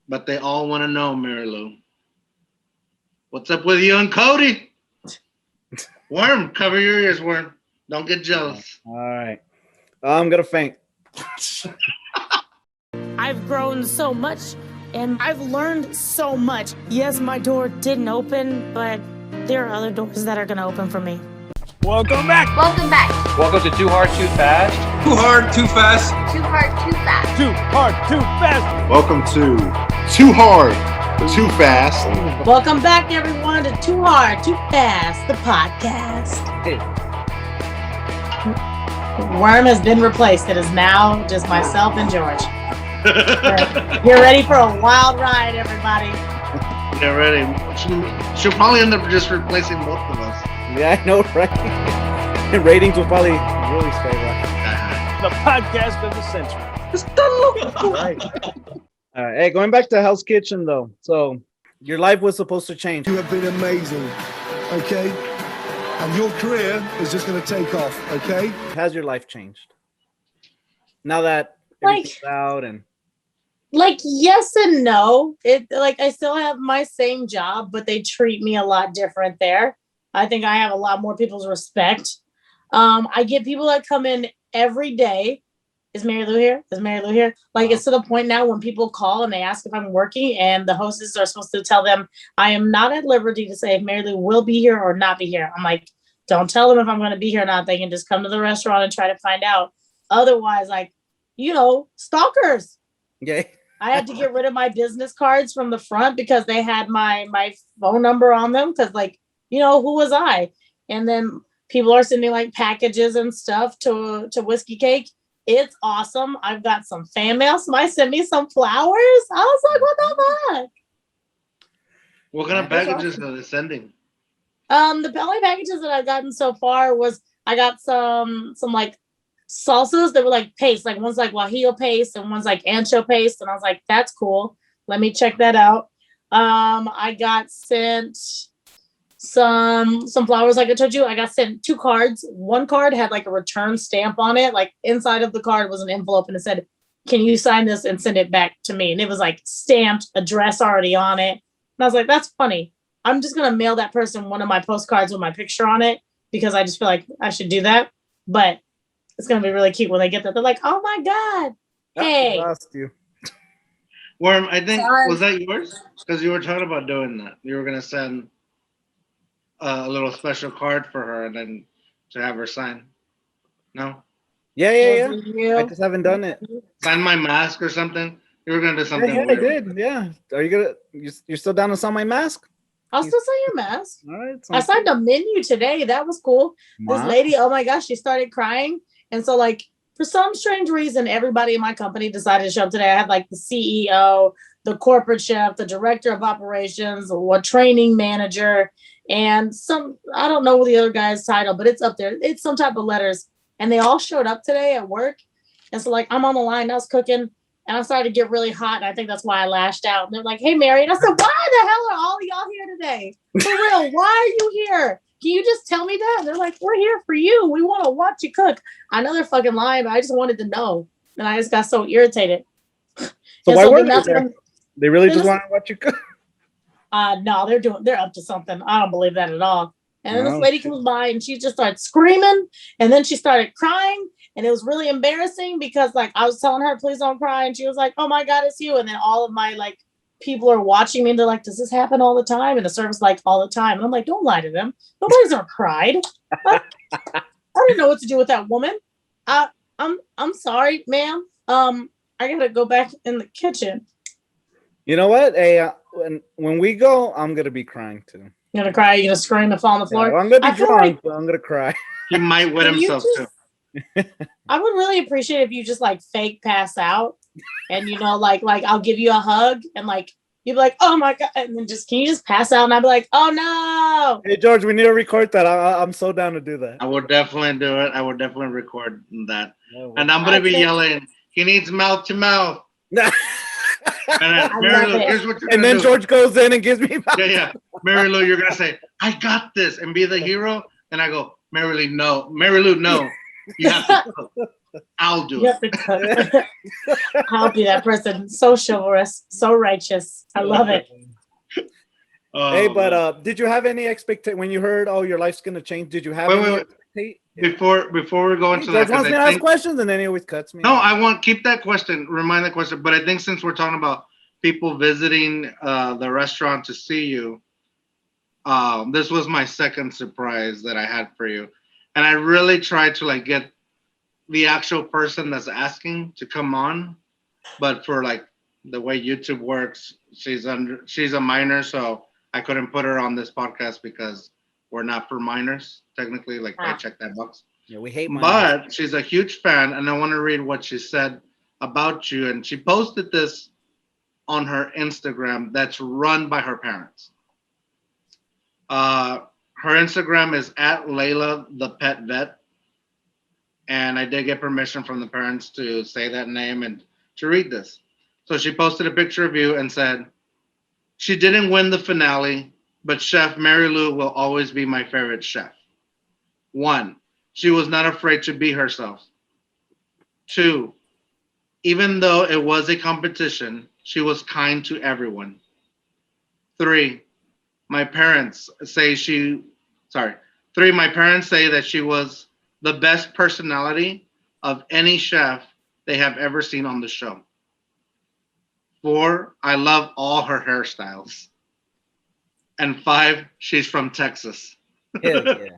but they all want to know, Mary Lou. What's up with you and Cody? Worm, cover your ears, Worm. Don't get jealous. All right. I'm going to faint. I've grown so much and I've learned so much. Yes, my door didn't open, but there are other doors that are going to open for me. Welcome back. Welcome back. Welcome to Too Hard, Too Fast. Too hard, too fast. Too hard, too fast. Too hard, too fast. Welcome to Too Hard, Too Fast. Welcome back, everyone, to Too Hard, Too Fast, the podcast. Hey. Worm has been replaced. It is now just myself and George. You're ready for a wild ride, everybody. Get ready. She'll probably end up just replacing both of us. Yeah, I know, right? Ratings will probably really skyrocket. The podcast of the century. Right. All right. Hey, going back to Hell's Kitchen, though. So, your life was supposed to change. You have been amazing, okay? And your career is just going to take off, okay? Has your life changed? Now that everything's out and... Yes and no. I still have my same job, but they treat me a lot different there. I think I have a lot more people's respect. I get people that come in every day. Is Mary Lou here? Is Mary Lou here? It's to the point now when people call and they ask if I'm working and the hostess are supposed to tell them I am not at liberty to say if Mary Lou will be here or not be here. I'm like, don't tell them if I'm going to be here or not. They can just come to the restaurant and try to find out. Otherwise, stalkers. Okay. I had to get rid of my business cards from the front because they had my phone number on them because who was I? And then people are sending packages and stuff to Whiskey Cake. It's awesome. I've got some fan mail. Somebody sent me some flowers. I was like, what the fuck? What kind of packages are they sending? The only packages that I've gotten so far was I got some salsas that were paste. One's guajillo paste and one's ancho paste. And I was like, that's cool. Let me check that out. I got sent some flowers. Like I told you, I got sent 2 cards. One card had a return stamp on it. Inside of the card was an envelope and it said, can you sign this and send it back to me? And it was stamped, address already on it. And I was like, that's funny. I'm just going to mail that person one of my postcards with my picture on it because I just feel like I should do that. But it's going to be really cute when they get that. They're like, oh my God. Hey. Lost you. Worm, I think, was that yours? Because you were talking about doing that. You were going to send a little special card for her and then to have her sign. No? Yeah. I just haven't done it. Sign my mask or something? You were going to do something Yeah, weird. I did. Yeah. Are you going to... You're still down to sign my mask? I'll still sign your mask. All right. I signed a menu today. That was cool. Wow. This lady, oh my gosh, she started crying. And so for some strange reason, everybody in my company decided to show up today. I had the CEO, the corporate chef, the director of operations, a training manager, and I don't know the other guy's title, but it's up there. It's some type of letters. And they all showed up today at work. And so I'm on the line, I was cooking. And I started to get really hot, and I think that's why I lashed out. And they're like, hey, Mary. And I said, why the hell are all of y'all here today? For real, why are you here? Can you just tell me that? And they're like, we're here for you. We want to watch you cook. I know they're fucking lying, but I just wanted to know. And I just got so irritated. So why were they there? They really just want to watch you cook? No, they're up to something. I don't believe that at all. And then this lady comes by, and she just started screaming, and then she started crying. And it was really embarrassing because I was telling her, please don't cry. And she was like, oh my God, it's you. And then all of my people are watching me and they're like, does this happen all the time? And the server's all the time. And I'm like, don't lie to them. Nobody's ever cried. I didn't know what to do with that woman. I'm sorry, ma'am. I gotta go back in the kitchen. You know what? Hey, when we go, I'm gonna be crying too. You're gonna cry? You're gonna scream and fall on the floor? Yeah, I'm gonna be drunk, but I'm gonna cry. He might wet himself too. I would really appreciate if you just fake pass out and I'll give you a hug and you'd be like, oh my God, and then can you just pass out and I'd be like, oh no. Hey George, we need to record that. I'm so down to do that. I would definitely do it. I would definitely record that. And I'm gonna be yelling, he needs mouth to mouth. Mary Lou, here's what you're and then do. George goes in and gives me mouth. Yeah. Mary Lou, you're gonna say, I got this and be the hero. And I go, Mary Lou, no. You have to cook. I'll do You it. have to cook. I'll be that person. So chivalrous, so righteous. I love it. Hey, but did you have any expectation when you heard, "Oh, your life's gonna change"? Did you have any expectation? Before we go into George that, wants me to ask questions, and then he always cuts me. No, I want keep that question. Remind that question. But I think since we're talking about people visiting the restaurant to see you, this was my second surprise that I had for you, and I really tried to like get the actual person that's asking to come on, but for like the way YouTube works, she's a minor, so I couldn't put her on this podcast because we're not for minors technically. Like I checked that box. Yeah, we hate minors. But she's a huge fan, and I want to read what she said about you. And she posted this on her Instagram that's run by her parents. Her Instagram is at LeilaThePetVet. And I did get permission from the parents to say that name and to read this. So she posted a picture of you and said, "She didn't win the finale, but Chef Mary Lou will always be my favorite chef. 1, she was not afraid to be herself. 2, even though it was a competition, she was kind to everyone. 3, my parents say that she was the best personality of any chef they have ever seen on the show. 4, I love all her hairstyles. And 5, she's from Texas. Hell yeah.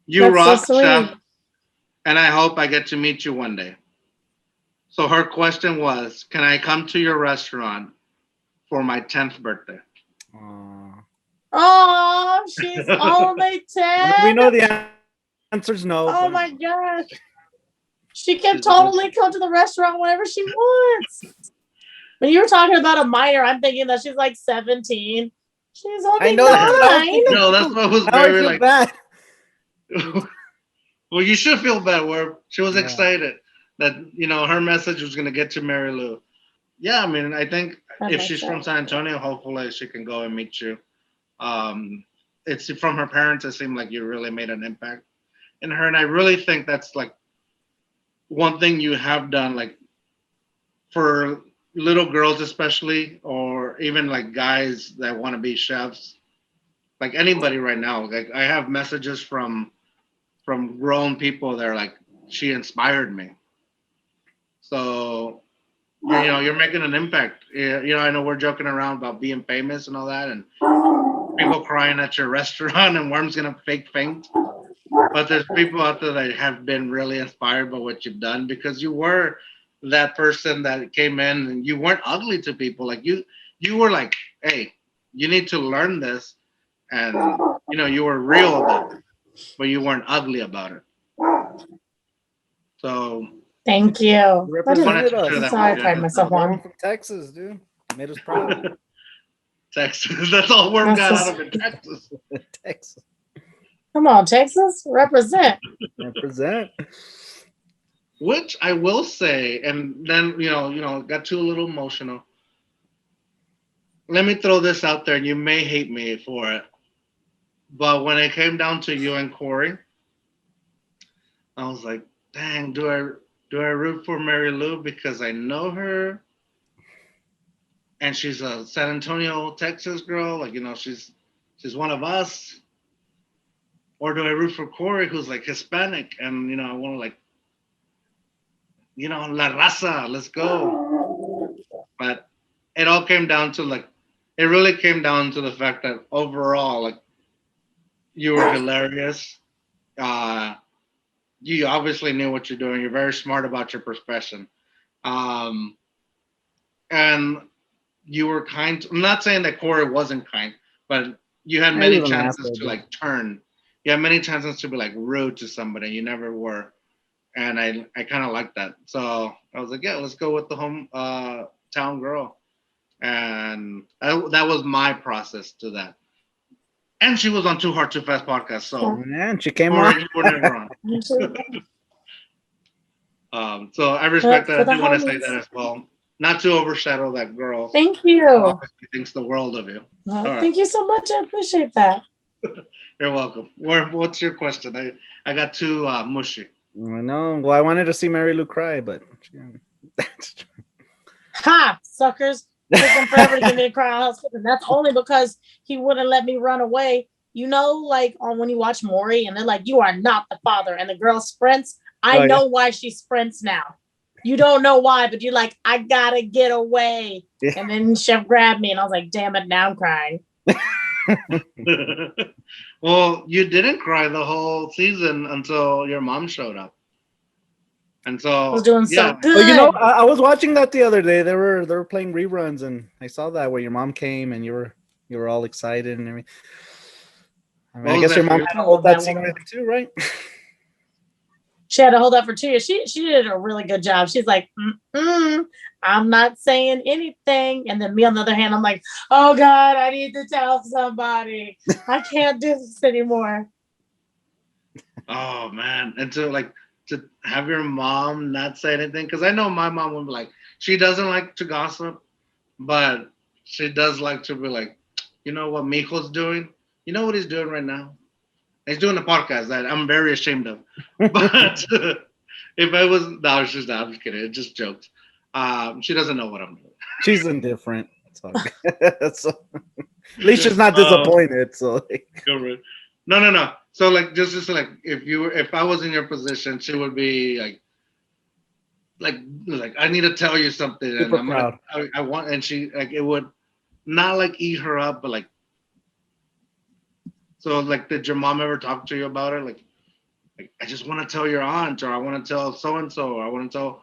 You That's rock, so sweet. chef, and I hope I get to meet you one day." So her question was, can I come to your restaurant for my 10th birthday? Oh, she's only 10. We know the answer's no. Oh my gosh. She can totally come to the restaurant whenever she wants. When you were talking about a minor, I'm thinking that she's like 17. She's only 9. No, that's what was very like bad. Well, you should feel bad. Where she was excited that her message was going to get to Mary Lou. Yeah, I mean, I think if she's from San Antonio, hopefully she can go and meet you. It's from her parents. It seemed like you really made an impact in her, and I really think that's like one thing you have done, like for little girls especially, or even like guys that want to be chefs. Like anybody right now, like I have messages from grown people that are like, she inspired me. So, you're making an impact. I know we're joking around about being famous and all that, and people crying at your restaurant and Worm's gonna fake faint. But there's people out there that have been really inspired by what you've done, because you were that person that came in and you weren't ugly to people. Like you were like, hey, you need to learn this. And, you were real about it, but you weren't ugly about it. So. Thank you. Represented us. That's how I pride myself on. From Texas, dude. Made us proud. Texas. That's all Worm got out of it. Texas. Texas. Come on, Texas. Represent. Represent. Which I will say, and then, got too a little emotional. Let me throw this out there, and you may hate me for it. But when it came down to you and Corey, I was like, dang, do I root for Mary Lou because I know her and she's a San Antonio, Texas girl, like, she's one of us? Or do I root for Corey, who's like Hispanic, and I want to like, La Raza, let's go. But it all came down to like, it really came down to the fact that overall, like, you were hilarious. You obviously knew what you're doing. You're very smart about your profession. And you were kind. I'm not saying that Corey wasn't kind, but you had many chances to like turn. You had many chances to be like rude to somebody. You never were. And I kind of like that. So I was like, yeah, let's go with the hometown girl. And that was my process to that. And she was on Too Hard, Too Fast podcast. So and she came on. You were never on. So I respect that. I do want to say that as well. Not to overshadow that girl. Thank you. She thinks the world of you. Thank you so much. I appreciate that. You're welcome. What's your question? I got too mushy. I know. Well, I wanted to see Mary Lou cry, but Ha! Suckers. It took him forever to get me to cry on Hell's Kitchen. That's only because he wouldn't let me run away. You know, like on when you watch Maury and they're like, you are not the father. And the girl sprints. I know why she sprints now. You don't know why, but you're like, I gotta get away. Yeah. And then Chef grabbed me and I was like, damn it, now I'm crying. Well, you didn't cry the whole season until your mom showed up. And so I was doing so good. Well, you know, I was watching that the other day. They were playing reruns, and I saw that where your mom came and you were all excited and everything. I mean, I guess your mom had to hold that secret too, right? She had to hold that for 2 years. She did a really good job. She's like, I'm not saying anything. And then me, on the other hand, I'm like, oh God, I need to tell somebody. I can't do this anymore. Oh man. And to have your mom not say anything, because I know my mom would be like, she doesn't like to gossip, but she does like to be like, you know what Mijo's doing? You know what he's doing right now? He's doing a podcast that I'm very ashamed of. But if I was, no, she's not. I'm just kidding. It's just jokes. She doesn't know what I'm doing. She's indifferent. So, at least she's not disappointed. So no. So like just like if I was in your position, she would be like I need to tell you something, super and proud. I want, and she like it would not like eat her up, but like. So, like, did your mom ever talk to you about it? Like I just want to tell your aunt, or I want to tell so-and-so, or I want to tell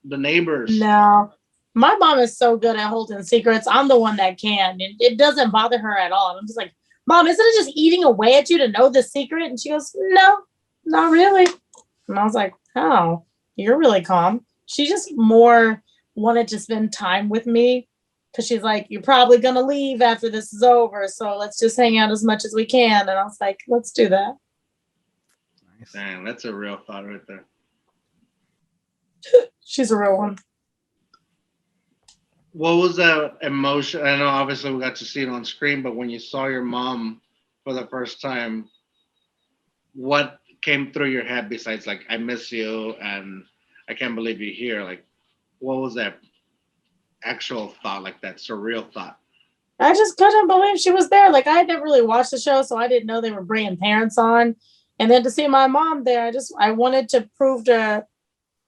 the neighbors. No. My mom is so good at holding secrets. I'm the one that can. It doesn't bother her at all. I'm just like, Mom, isn't it just eating away at you to know the secret? And she goes, no, not really. And I was like, oh, you're really calm. She just more wanted to spend time with me. Because she's like, you're probably going to leave after this is over. So let's just hang out as much as we can. And I was like, let's do that. Nice. Dang, that's a real thought right there. She's a real one. What was that emotion? I know obviously we got to see it on screen, but when you saw your mom for the first time, what came through your head besides like, I miss you and I can't believe you're here? Like, what was that actual thought, like that surreal thought? I just couldn't believe she was there. Like I had never really watched the show, so I didn't know they were bringing parents on. And then to see my mom there, I wanted to prove to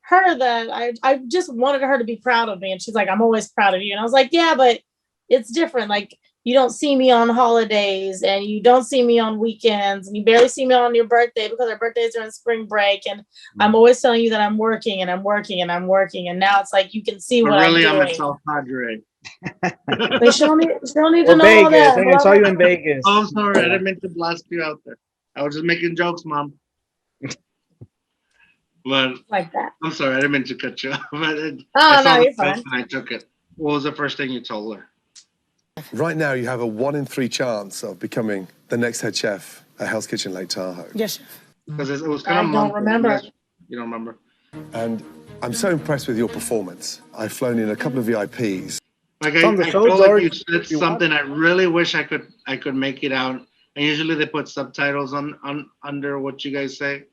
her that I just wanted her to be proud of me. And she's like, I'm always proud of you. And I was like, yeah, but it's different. Like you don't see me on holidays and you don't see me on weekends and you barely see me on your birthday because our birthdays are in spring break. And I'm always telling you that I'm working and I'm working and I'm working. And now it's like, you can see what really, I'm doing. I'm a South Padre. They don't need to know Vegas. all that. I saw you in Vegas. Oh, I'm sorry. I didn't mean to blast you out there. I was just making jokes, Mom. But like that. I'm sorry. I didn't mean to cut you off. No, you're fine. I took it. What was the first thing you told her? Right now, you have a 1 in 3 chance of becoming the next head chef at Hell's Kitchen Lake Tahoe. Yes. Because it was kind of. I don't remember. You don't remember? And I'm so impressed with your performance. I've flown in a couple of VIPs. Like I feel like you said something. I really wish I could make it out. And usually they put subtitles on under what you guys say,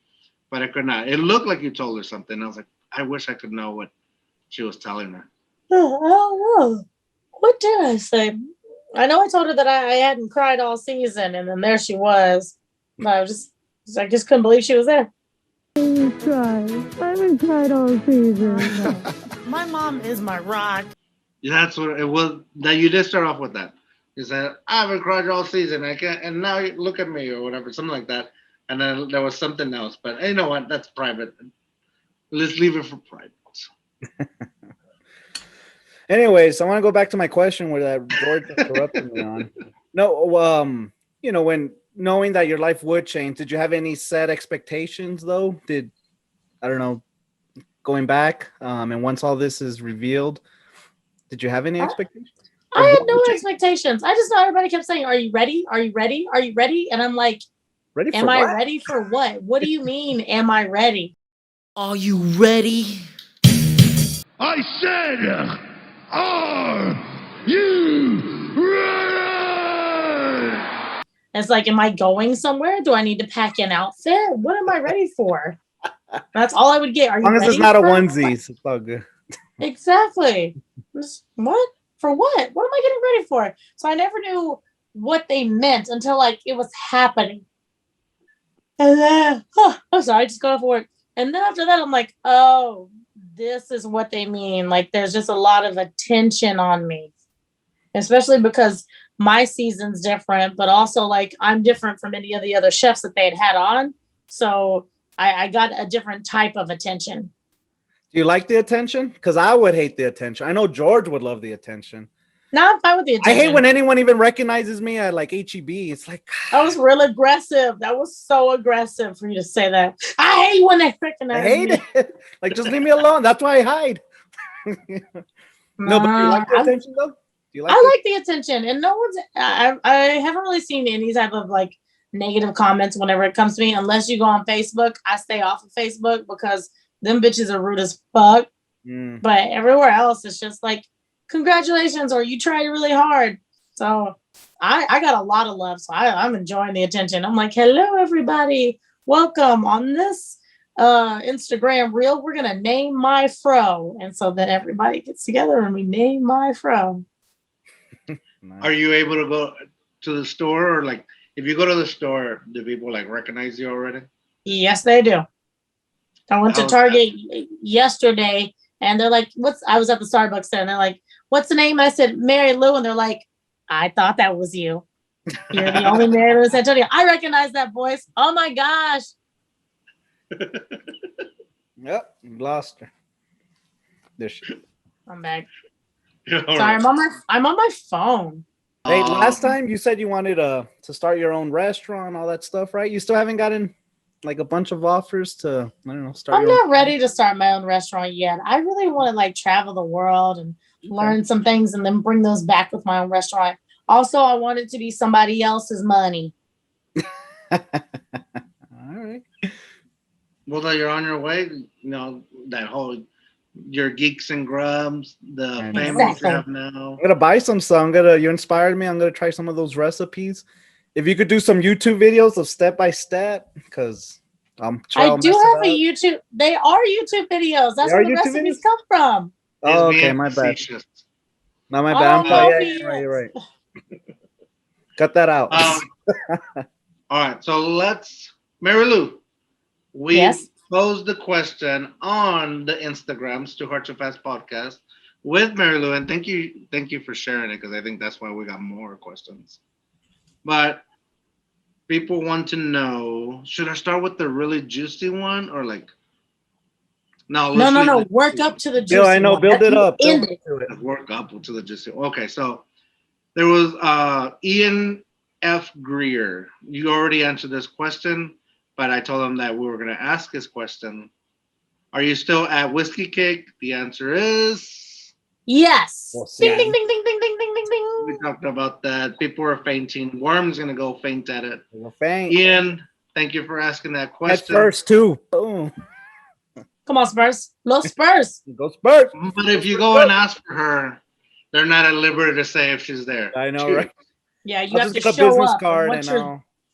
but I could not. It looked like you told her something. I was like, I wish I could know what she was telling her. Oh, I don't know. What did I say? I know I told her that I hadn't cried all season, and then there she was. I just couldn't believe she was there. I haven't cried all season. My mom is my rock. That's what it was. That you did start off with that. You said, I haven't cried all season. I can't, and now you look at me or whatever, something like that. And then there was something else. But you know what? That's private. Let's leave it for private. Anyways, I want to go back to my question where that George interrupted me on. No, you know, when knowing that your life would change, did you have any set expectations though? I don't know, going back, and once all this is revealed, did you have any expectations? I had no expectations. I just know everybody kept saying, are you ready? Are you ready? Are you ready? And I'm like, ready for am what? I ready for what? What do you mean, am I ready? Are you ready? I said, are you ready? It's like, am I going somewhere? Do I need to pack an outfit? What am I ready for? That's all I would get. Are As you long as it's ready not a for onesie, what? it's all good. Exactly. What? For what? What am I getting ready for? So I never knew what they meant until like it was happening. And then, I'm sorry, I just got off work. And then after that, I'm like, oh, this is what they mean. Like, there's just a lot of attention on me, especially because my season's different, but also like I'm different from any of the other chefs that they had on. So I got a different type of attention. Do you like the attention? Because I would hate the attention. I know George would love the attention. No, I'm fine with the attention. I hate when anyone even recognizes me at like HEB. It's like that was real aggressive. That was so aggressive for you to say that. I hate when they recognize I hate it. Like, just leave me alone. That's why I hide. No, but do you like the attention though? Do you like I like the attention, and no one's. I haven't really seen any type of like negative comments whenever it comes to me, unless you go on Facebook. I stay off of Facebook because them bitches are rude as fuck. But everywhere else, it's just like, congratulations, or you tried really hard. So I got a lot of love. So I'm enjoying the attention. I'm like, hello, everybody. Welcome on this Instagram reel. We're going to name my fro. And so then everybody gets together and we name my fro. Are you able to go to the store, or like if you go to the store, do people like recognize you already? Yes, they do. I went to Target yesterday and they're like, I was at the Starbucks there and they're like, what's the name? I said, Mary Lou. And they're like, I thought that was you. You're the only Mary Lou in San Antonio. I recognize that voice. Oh my gosh. Yep, lost her. There she is. I'm back. Sorry, I'm on my phone. Hey, last time you said you wanted to start your own restaurant, all that stuff, right? You still haven't gotten like a bunch of offers to, I don't know, start. I'm not ready to start my own restaurant yet. I really want to like travel the world and learn some things and then bring those back with my own restaurant. Also, I want it to be somebody else's money. All right. Well, that you're on your way, you know, that whole your geeks and grubs, the family you have now. I'm gonna buy some stuff. You inspired me. I'm gonna try some of those recipes. If you could do some YouTube videos of step by step, because I do have a YouTube. They are YouTube videos. That's where the recipes come from. Oh, okay, my bad. Not my bad. You're right. Cut that out. All right, so let's, Mary Lou, we posed the question on the Instagrams to Heart to Fast podcast with Mary Lou, and thank you for sharing it, because I think that's why we got more questions. But people want to know, should I start with the really juicy one, or like no, work up to the juicy I know, build it up. Work up to the juicy. Okay, so there was Ian F. Greer. You already answered this question, but I told him that we were going to ask his question. Are you still at Whiskey Cake? The answer is yes. Ding, ding, ding, ding, ding, ding, ding, ding, ding. We talked about that. People are fainting. Worm's going to go faint at it. Faint. Ian, thank you for asking that question. At first, too. Boom. Come on, Spurs. Los Spurs. Go Spurs. But if you go and ask for her, they're not at liberty to say if she's there. I know, right? Yeah, you have to show up. Card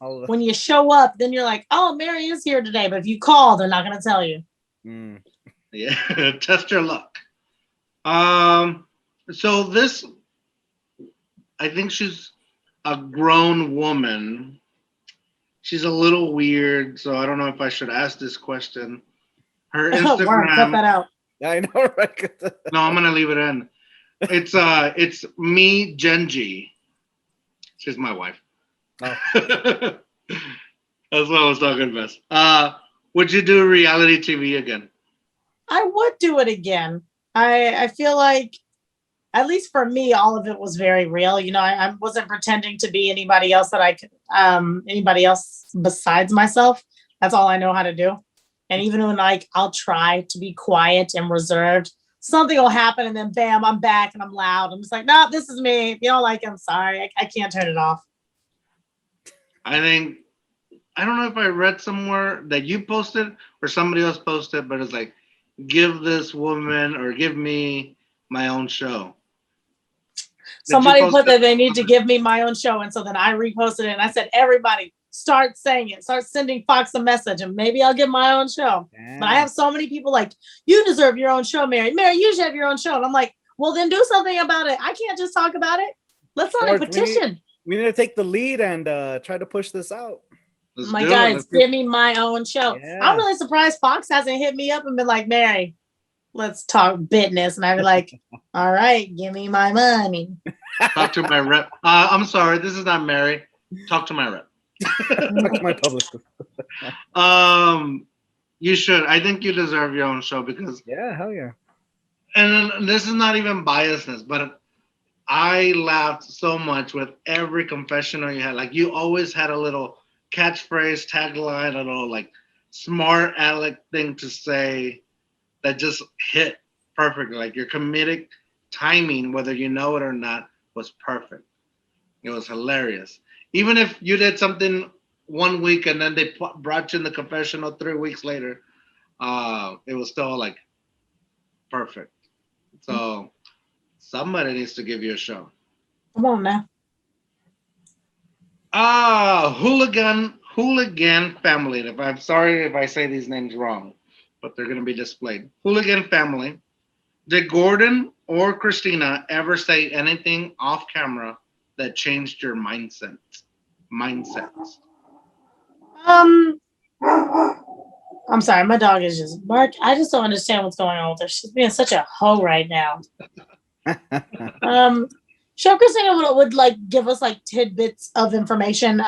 when you show up, then you're like, oh, Mary is here today. But if you call, they're not going to tell you. Yeah, test your luck. So this, I think she's a grown woman. She's a little weird, so I don't know if I should ask this question. Her Instagram. Cut that out. Yeah, I know, right? No, I'm gonna leave it in. It's me, Genji. She's my wife. Oh. That's what I was talking about. Would you do reality TV again? I would do it again. I feel like, at least for me, all of it was very real. You know, I wasn't pretending to be anybody else that I could, anybody else besides myself. That's all I know how to do. And even when I'll try to be quiet and reserved, something will happen and then bam, I'm back and I'm loud. I'm just like, no, this is me. If you don't like it, I'm sorry. I can't turn it off. I don't know if I read somewhere that you posted or somebody else posted, but it's like, give this woman or give me my own show. Somebody put that they need to give me my own show. And so then I reposted it and I said, everybody, start saying it. Start sending Fox a message, and maybe I'll get my own show. But I have so many people like, you deserve your own show, Mary. Mary, you should have your own show. And I'm like, well, then do something about it. I can't just talk about it. Let's sign a petition. We need to take the lead and try to push this out. My guys, give me my own show. Yeah. I'm really surprised Fox hasn't hit me up and been like, Mary, let's talk business. And I'd be like, all right, give me my money. Talk to my rep. I'm sorry, this is not Mary. Talk to my rep. Talk to my publicist. You should. I think you deserve your own show because hell yeah. And this is not even biasness, but I laughed so much with every confessional you had. Like you always had a little catchphrase, tagline, a little like smart aleck thing to say that just hit perfectly. Like your comedic timing, whether you know it or not, was perfect. It was hilarious. Even if you did something 1 week and then they brought you in the confessional 3 weeks later, it was still like perfect. So somebody needs to give you a show. Come on now. Hooligan family. If I'm sorry if I say these names wrong, but they're gonna be displayed. Hooligan family. Did Gordon or Christina ever say anything off camera that changed your mindsets? I'm sorry, my dog is just bark. I just don't understand what's going on with her. She's being such a hoe right now. Chef Christina would like give us like tidbits of information.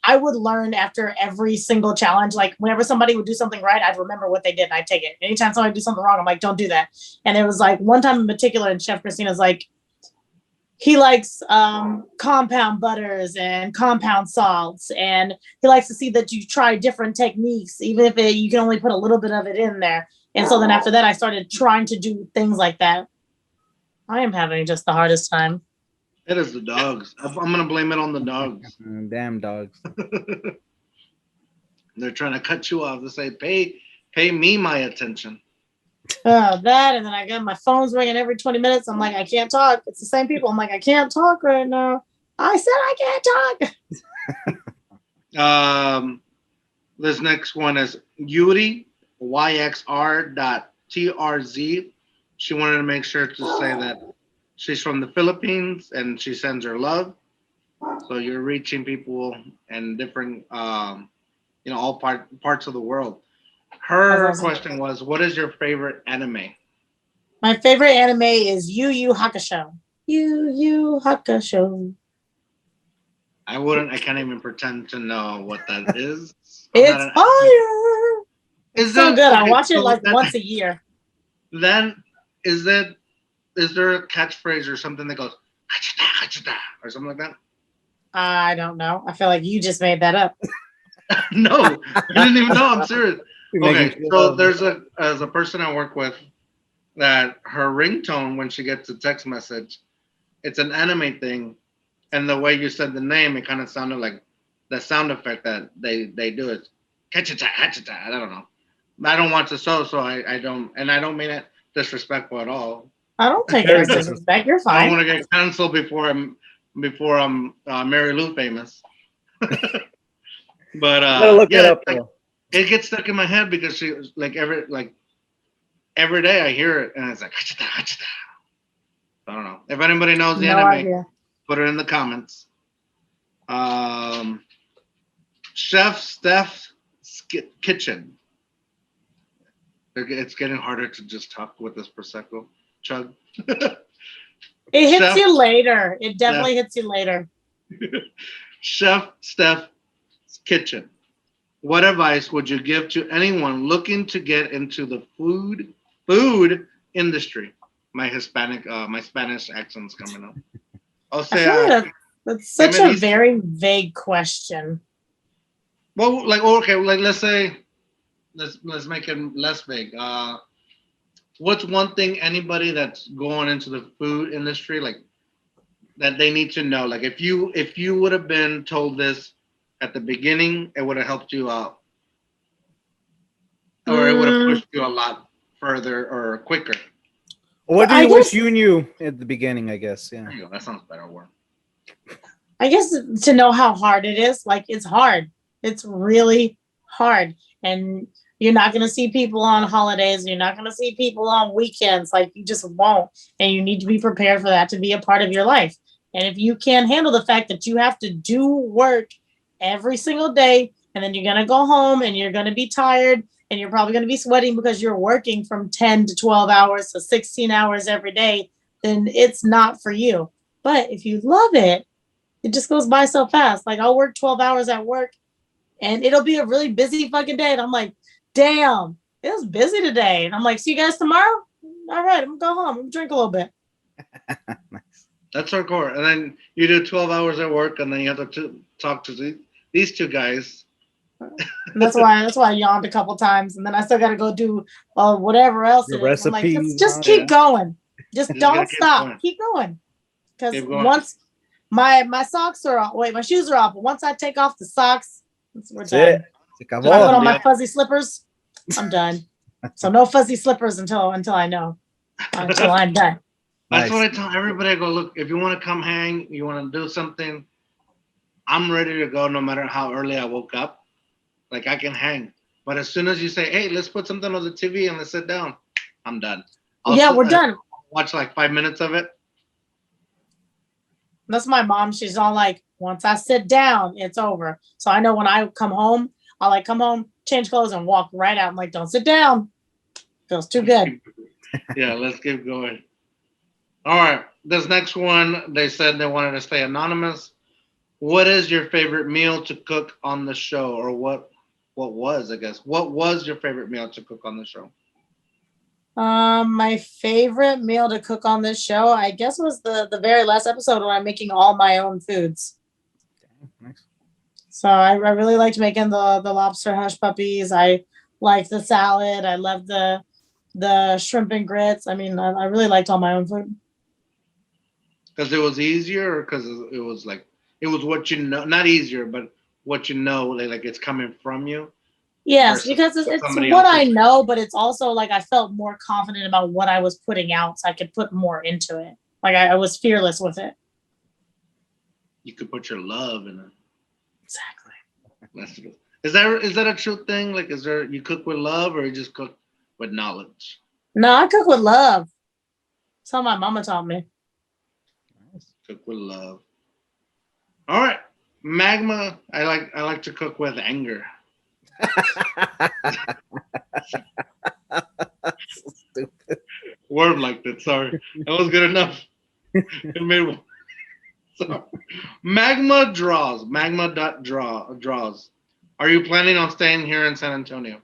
I would learn after every single challenge. Like whenever somebody would do something right, I'd remember what they did and I'd take it. Anytime somebody do something wrong, I'm like, don't do that. And it was like one time in particular, and Chef Christina's like, he likes compound butters and compound salts, and he likes to see that you try different techniques, even if you can only put a little bit of it in there. And so then after that, I started trying to do things like that. I am having just the hardest time. It is the dogs. I'm going to blame it on the dogs. Damn dogs. They're trying to cut you off to say, pay me my attention. That, and then I got my phone's ringing every 20 minutes. I'm like, I can't talk. It's the same people. I'm like, I can't talk right now. I said I can't talk. This next one is Yuri YXR.TRZ. She wanted to make sure to say that she's from the Philippines and she sends her love. So you're reaching people in different, all parts of the world. Her question was, what is your favorite anime? My favorite anime is Yu Yu Hakusho. Yu Yu Hakusho. I can't even pretend to know what that is. It's fire. It's so good. I watch it like once a year. Then is there a catchphrase or something that goes or something like that? I don't know. I feel like you just made that up. No, you didn't even know. I'm serious. Okay, so there's a person I work with that her ringtone when she gets a text message, it's an anime thing, and the way you said the name, it kind of sounded like the sound effect that they do is catch-a-ta. I don't know. I don't want to so I don't, and I don't mean it disrespectful at all. I don't take it as disrespect. You're fine. I don't want to get canceled before I'm Mary Lou famous. But look it up though. It gets stuck in my head because she was like every day I hear it and it's like I don't know. If anybody knows the anime, put it in the comments. Chef Steph's Kitchen. It's getting harder to just talk with this Prosecco chug. It hits you later. It definitely hits you later. Chef Steph's Kitchen. What advice would you give to anyone looking to get into the food industry? My Spanish accent's coming up. I'll say that's such a very vague question. Well, let's make it less vague. What's one thing anybody that's going into the food industry that they need to know? Like if you would have been told this at the beginning, it would have helped you out. Or it would have pushed you a lot further or quicker. What do you wish you knew at the beginning, I guess? Yeah. There you go. That sounds better, Worm. I guess to know how hard it is. Like, it's hard. It's really hard. And you're not going to see people on holidays. You're not going to see people on weekends. Like, you just won't. And you need to be prepared for that to be a part of your life. And if you can't handle the fact that you have to do work every single day, and then you're going to go home and you're going to be tired and you're probably going to be sweating because you're working from 10 to 12 hours to 16 hours every day, then it's not for you. But if you love it, it just goes by so fast. Like, I'll work 12 hours at work and it'll be a really busy fucking day. And I'm like, damn, it was busy today. And I'm like, see you guys tomorrow? All right, I'm gonna go home. I'm gonna drink a little bit. Nice. That's hardcore. And then you do 12 hours at work and then you have to talk to these two guys. And that's why I yawned a couple times. And then I still got to go do whatever else it is. I'm like, just keep going. Just don't stop. Keep going. Because once my socks are off, my shoes are off. But once I take off the socks, we're done. I put on my fuzzy slippers, I'm done. So no fuzzy slippers until I know. Until I'm done. That's what I tell everybody. I go, look, if you want to come hang, you want to do something, I'm ready to go no matter how early I woke up. Like, I can hang. But as soon as you say, hey, let's put something on the TV and let's sit down, I'm done. We're done. Watch like 5 minutes of it. That's my mom. She's all like, once I sit down, it's over. So I know when I come home, I'll like come home, change clothes, and walk right out. I'm like, don't sit down. Feels too good. Yeah, let's keep going. All right. This next one, they said they wanted to stay anonymous. What is your favorite meal to cook on the show? Or what was your favorite meal to cook on the show? My favorite meal to cook on this show, I guess, was the very last episode when I'm making all my own foods. Nice. So I really liked making the lobster hush puppies. I liked the salad. I loved the shrimp and grits. I mean, I really liked all my own food. Because it was easier, or because it was like, it was what you know, not easier, but what you know, like it's coming from you. Yes, because it's what I know, but it's also like I felt more confident about what I was putting out, so I could put more into it. Like I was fearless with it. You could put your love in it. Exactly. That's good. Is that a true thing? Like, you cook with love, or you just cook with knowledge? No, I cook with love. That's how my mama taught me. Nice. Cook with love. All right, Magma. I like to cook with anger. So stupid. Worm liked it. Sorry, that was good enough. It made one. So, Magma draws. Draws. Are you planning on staying here in San Antonio?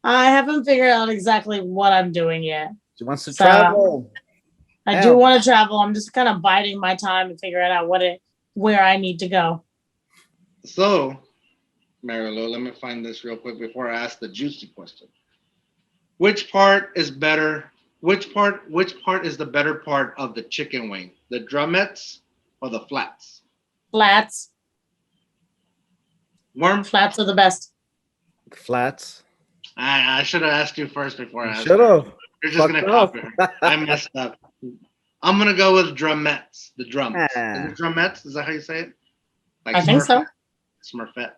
I haven't figured out exactly what I'm doing yet. She wants to travel. I do want to travel. I'm just kind of biding my time and figuring out where I need to go. So, Mary Lou, let me find this real quick before I ask the juicy question. Which part is better? Which part is the better part of the chicken wing? The drumettes or the flats? Flats. Worm? Flats are the best. Flats. I should have asked you first before I asked. Should have. You're just gonna copy her. I messed up. I'm gonna go with drumettes. The drums. Is it drumettes? Is that how you say it? Like I think so. Smurfette.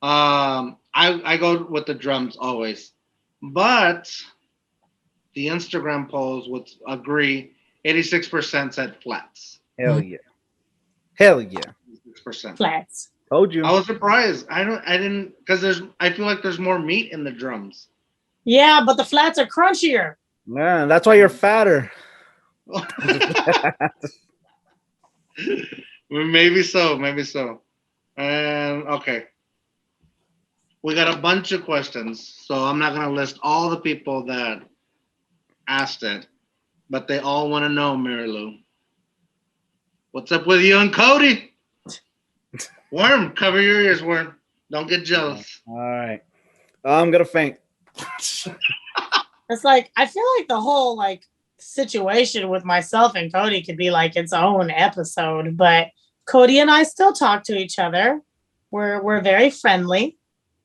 I go with the drums always, but the Instagram polls would agree. 86% said flats. Hell yeah. Hell yeah. 6%. Flats. Told you. I was surprised. I didn't, because I feel like there's more meat in the drums. Yeah, but the flats are crunchier. Man, that's why you're fatter. Maybe so. And okay. We got a bunch of questions, so I'm not going to list all the people that asked it, but they all want to know, Mary Lou. What's up with you and Cody? Worm, cover your ears, Worm. Don't get jealous. All right. I'm going to faint. It's like, I feel like the whole like situation with myself and Cody could be like its own episode, but Cody and I still talk to each other. We're very friendly.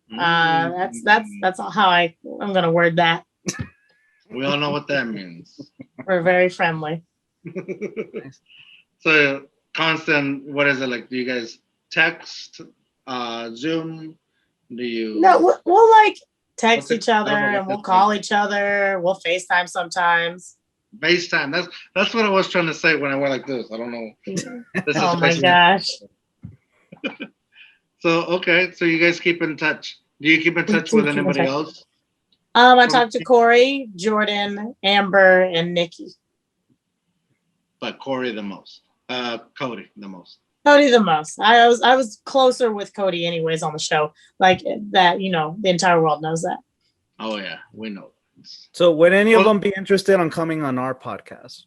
That's how I'm gonna word that. We all know what that means. We're very friendly. So constant, what is it like? Do you guys text, Zoom? Do you? No, we'll like text What's each other and we'll call each other. We'll FaceTime sometimes. FaceTime. That's what I was trying to say when I went like this. I don't know. This Oh is my gosh. So okay, so you guys keep in touch. Do you keep in touch with anybody else? I talked to Corey, Jordan, Amber, and Nikki. But Corey the most. Cody the most. Cody the most. I was closer with Cody anyways on the show. Like that, the entire world knows that. Oh yeah, we know. So would any of them be interested on coming on our podcast?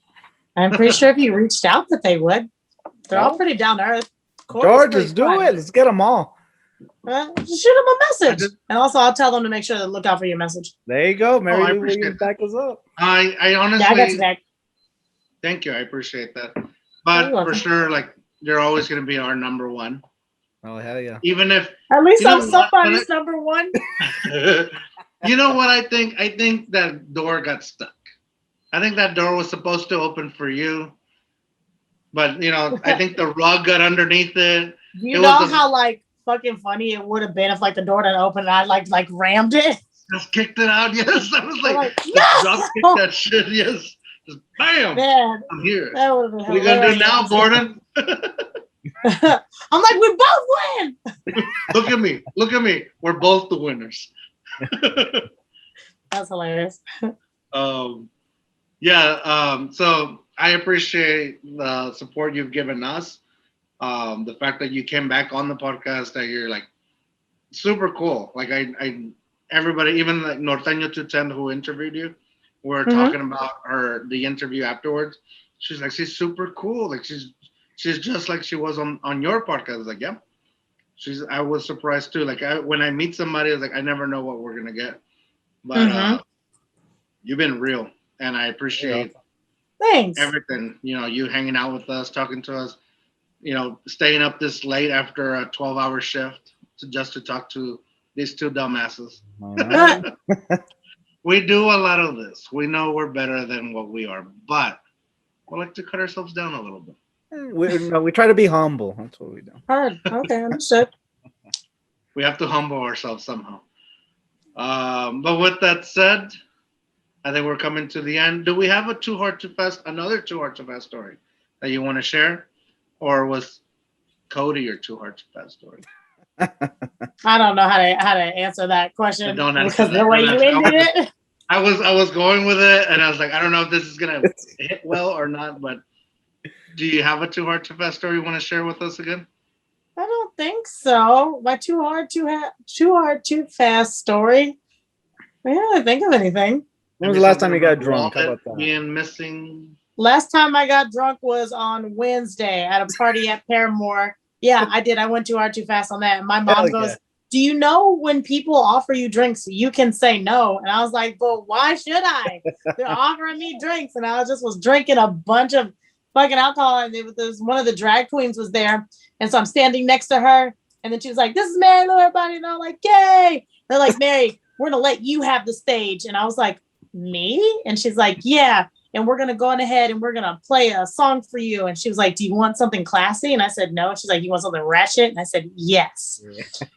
I'm pretty sure if you reached out that they would. They're all pretty down to earth. George, let's do it. Let's get them all. Just shoot them a message. And also I'll tell them to make sure to look out for your message. There you go. Mary Lou, will you back us up? I honestly I got you back. Thank you. I appreciate that. But for sure, like you're always gonna be our number one. Oh hell yeah. Even if at least I'm somebody's number one. You know what I think? I think that door got stuck. I think that door was supposed to open for you. But I think the rug got underneath it. You know how like fucking funny it would have been if like the door didn't open and I like rammed it. Just kicked it out. Yes, I was like no! drop kick that shit. Yes, just bam. Man, I'm here. That would have been what are you gonna do now, Gordon? I'm like, we both win. Look at me. Look at me. We're both the winners. That's hilarious. So I appreciate the support you've given us. The fact that you came back on the podcast, that you're like super cool. Like everybody, even like Norteño 210 who interviewed you, we're talking about the interview afterwards. She's like, she's super cool. Like she's just like she was on your podcast. I was like, yeah. I was surprised too. Like when I meet somebody, I was like, I never know what we're gonna get. But you've been real, and I appreciate everything. You hanging out with us, talking to us. Staying up this late after a 12-hour shift just to talk to these two dumbasses. We do a lot of this. We know we're better than what we are, but we like to cut ourselves down a little bit. We try to be humble. That's what we do. Okay, understood. We have to humble ourselves somehow. But with that said, I think we're coming to the end. Do we have another Too Hard Too Fast story that you want to share? Or was Cody your Too Hard Too Fast story? I don't know how to answer that question because the way you ended it. I was going with it, and I was like, I don't know if this is gonna hit well or not. But do you have a Too Hard Too Fast story you want to share with us again? I don't think so. My Too Hard Too Fast story. I can't really think of anything. When was the last time you got drunk? How about that? Being missing. Last time I got drunk was on Wednesday at a party at Paramore. Yeah, I did. I went Too Hard Too Fast on that. And my mom goes, do you know when people offer you drinks, you can say no? And I was like, but why should I? They're offering me drinks. And I was drinking a bunch of fucking alcohol. And one of the drag queens was there. And so I'm standing next to her. And then she was like, this is Mary Lou, everybody. And I'm like, yay. They're like, Mary, we're going to let you have the stage. And I was like, me? And she's like, yeah. And we're going to go on ahead and we're going to play a song for you. And she was like, do you want something classy? And I said, no. And she's like, you want something ratchet? And I said, yes.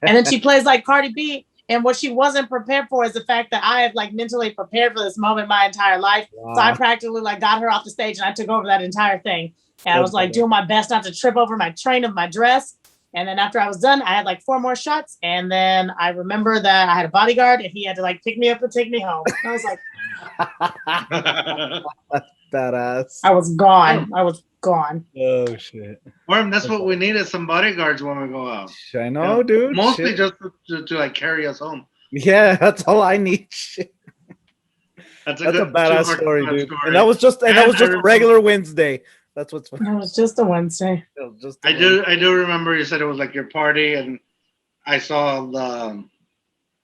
And then she plays like Cardi B. And what she wasn't prepared for is the fact that I have like mentally prepared for this moment my entire life. Wow. So I practically like got her off the stage and I took over that entire thing. And I was like doing my best not to trip over my train of my dress. And then after I was done, I had like 4 more shots. And then I remember that I had a bodyguard and he had to like pick me up and take me home. And I was like, badass. I was gone. Oh shit. Worm, that's what we need is some bodyguards when we go out. I know, dude. Mostly just to like carry us home. Yeah, that's all I need. Shit. That's a badass story, dude. Story. And that was just a regular Wednesday. That's what's funny. It was just a Wednesday. I do remember you said it was like your party, and I saw the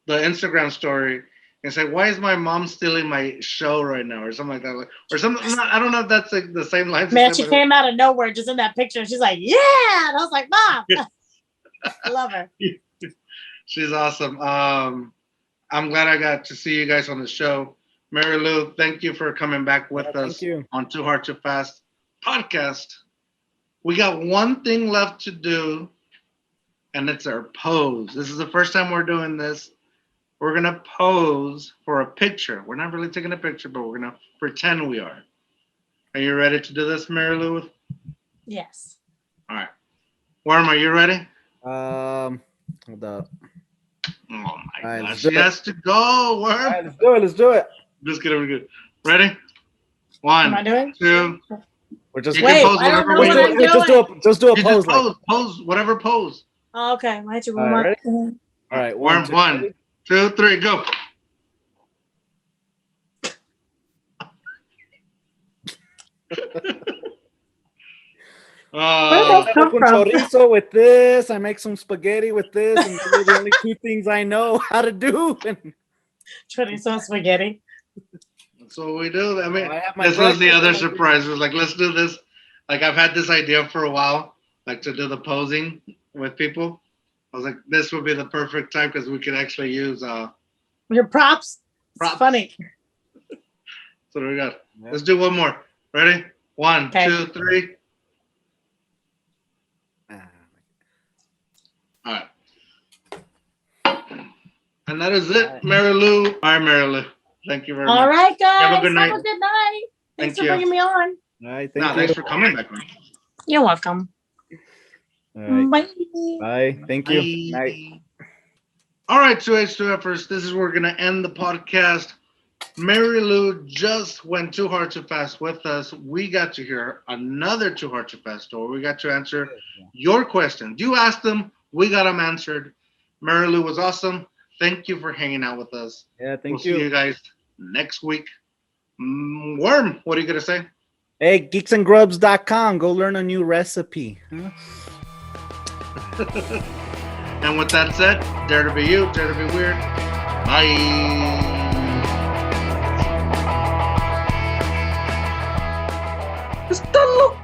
Instagram story and said, "Why is my mom stealing my show right now?" or something like that, or something. I don't know if that's like the same line. Man, she came out of nowhere just in that picture, and she's like, "Yeah," and I was like, "Mom, I love her." She's awesome. I'm glad I got to see you guys on the show. Mary Lou, thank you for coming back with us on Too Hard Too Fast podcast. We got one thing left to do, and it's our pose. This is the first time we're doing this. We're going to pose for a picture. We're not really taking a picture, but we're going to pretend we are. Are you ready to do this, Mary Lou? Yes. All right. Worm, are you ready? Hold up. Oh my right, gosh, she has to go, Worm. All right, let's do it. Just kidding, we're good. Ready? 1, Am I doing? 2. We're just You can pose I don't whatever know way what you I'm want. doing. Just do a You pose. just pose, whatever pose. Oh, okay. Why don't you All right, ready? warm up? All right, Worm, 1, 2, 3, go. Where did that come Con from? chorizo with this. I make some spaghetti with this, and those are the only two things I know how to do. Chorizo spaghetti. That's what we do. I mean, I have my this was the breakfast. other surprise. It was like, let's do this. Like, I've had this idea for a while, like to do the posing with people. I was like, this would be the perfect time because we could actually use Your props. It's Props. funny. So we got. Yeah. Let's do one more. Ready? 1, Okay. 2, 3. All right. And that is it, Mary Lou. All right, Mary Lou. Thank you very much. All right, guys. Have a good night. Have a good night. Thanks Thank for you. bringing me on. All right, No, thank thanks you. for coming back, man. You're welcome. All right, Bye. bye. Thank you. Bye. Night. All right, 2H2Fers. This is where we're going to end the podcast. Mary Lou just went Too Hard Too Fast with us. We got to hear another Too Hard Too Fast story. We got to answer your questions. You asked them, we got them answered. Mary Lou was awesome. Thank you for hanging out with us. Yeah, We'll thank you. see you guys next week. Worm, what are you going to say? Hey, geeksandgrubs.com. Go learn a new recipe. And with that said, dare to be you, dare to be weird. Bye. Está loco.